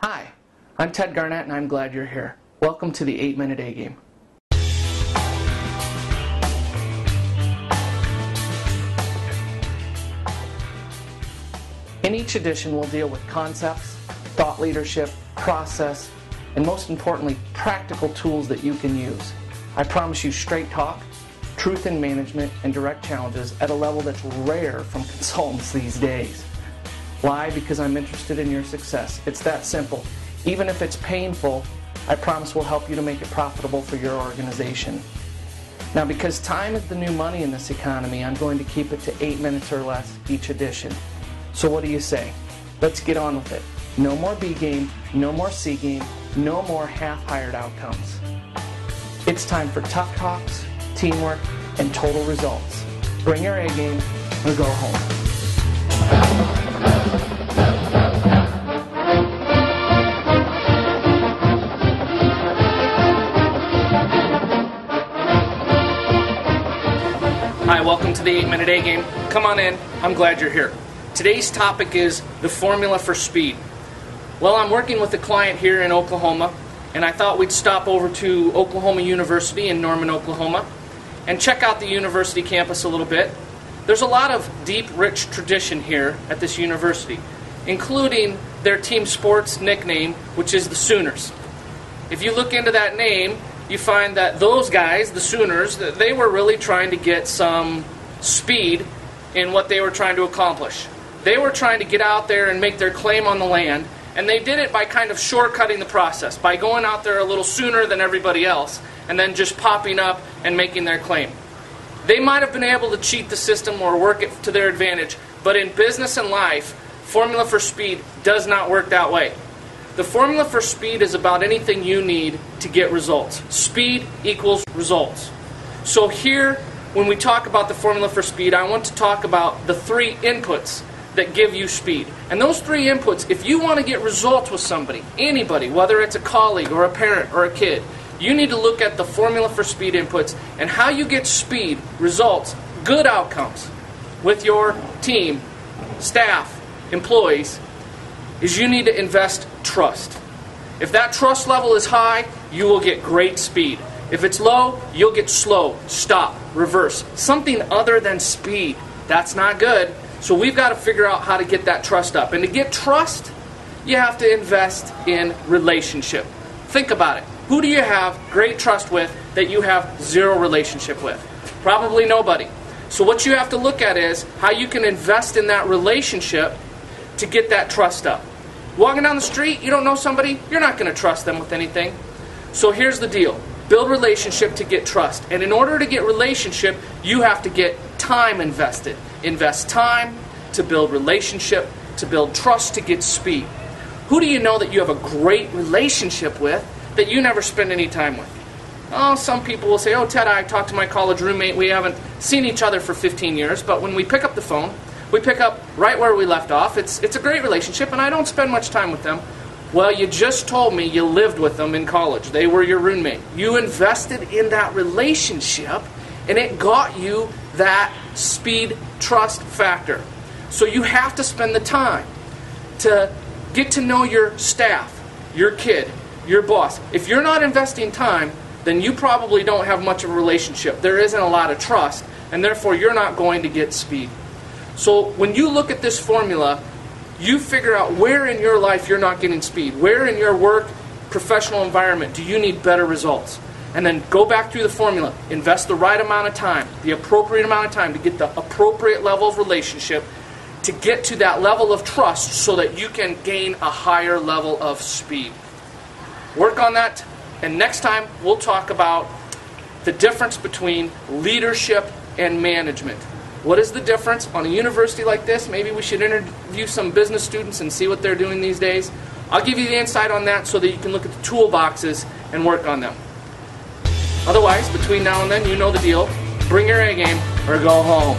Hi, I'm Ted Garnett and I'm glad you're here. Welcome to the 8-Minute A-Game. In each edition we'll deal with concepts, thought leadership, process, and most importantly, practical tools that you can use. I promise you straight talk, truth in management, and direct challenges at a level that's rare from consultants these days. Why? Because I'm interested in your success. It's that simple. Even if it's painful, I promise we'll help you to make it profitable for your organization. Now, because time is the new money in this economy, I'm going to keep it to 8 minutes or less each edition. So what do you say? Let's get on with it. No more B game, no more C game, no more half-hired outcomes. It's time for tough talks, teamwork, and total results. Bring your A game or go home. Hi, welcome to the 8-Minute A-Game. Come on in. I'm glad you're here. Today's topic is the formula for speed. Well, I'm working with a client here in Oklahoma, and I thought we'd stop over to Oklahoma University in Norman, Oklahoma, and check out the university campus a little bit. There's a lot of deep, rich tradition here at this university, including their team sports nickname, which is the Sooners. If you look into that name, you find that those guys, the Sooners, they were really trying to get some speed in what they were trying to accomplish. They were trying to get out there and make their claim on the land, and they did it by kind of shortcutting the process, by going out there a little sooner than everybody else, and then just popping up and making their claim. They might have been able to cheat the system or work it to their advantage, but in business and life, formula for speed does not work that way. The formula for speed is about anything you need to get results. Speed equals results. So here, when we talk about the formula for speed, I want to talk about the 3 inputs that give you speed. And those 3 inputs, if you want to get results with somebody, anybody, whether it's a colleague or a parent or a kid, you need to look at the formula for speed inputs and how you get speed, results, good outcomes with your team, staff, employees, is you need to invest trust. If that trust level is high, you will get great speed. If it's low, you'll get slow, stop, reverse. Something other than speed. That's not good. So we've got to figure out how to get that trust up. And to get trust, you have to invest in relationship. Think about it. Who do you have great trust with that you have zero relationship with? Probably nobody. So what you have to look at is how you can invest in that relationship to get that trust up. Walking down the street, you don't know somebody, you're not going to trust them with anything. So here's the deal. Build relationship to get trust. And in order to get relationship, you have to get time invested. Invest time to build relationship, to build trust, to get speed. Who do you know that you have a great relationship with that you never spend any time with? Oh, some people will say, oh, Ted, I talked to my college roommate. We haven't seen each other for 15 years, but when we pick up the phone, we pick up right where we left off. It's a great relationship, and I don't spend much time with them. Well, you just told me you lived with them in college. They were your roommate. You invested in that relationship, and it got you that speed trust factor. So you have to spend the time to get to know your staff, your kid, your boss. If you're not investing time, then you probably don't have much of a relationship. There isn't a lot of trust, and therefore you're not going to get speed. So when you look at this formula, you figure out where in your life you're not getting speed. Where in your work, professional environment do you need better results? And then go back through the formula. Invest the right amount of time, the appropriate amount of time to get the appropriate level of relationship, to get to that level of trust so that you can gain a higher level of speed. Work on that, and next time we'll talk about the difference between leadership and management. What is the difference on a university like this? Maybe we should interview some business students and see what they're doing these days. I'll give you the insight on that so that you can look at the toolboxes and work on them. Otherwise, between now and then, you know the deal. Bring your A game or go home.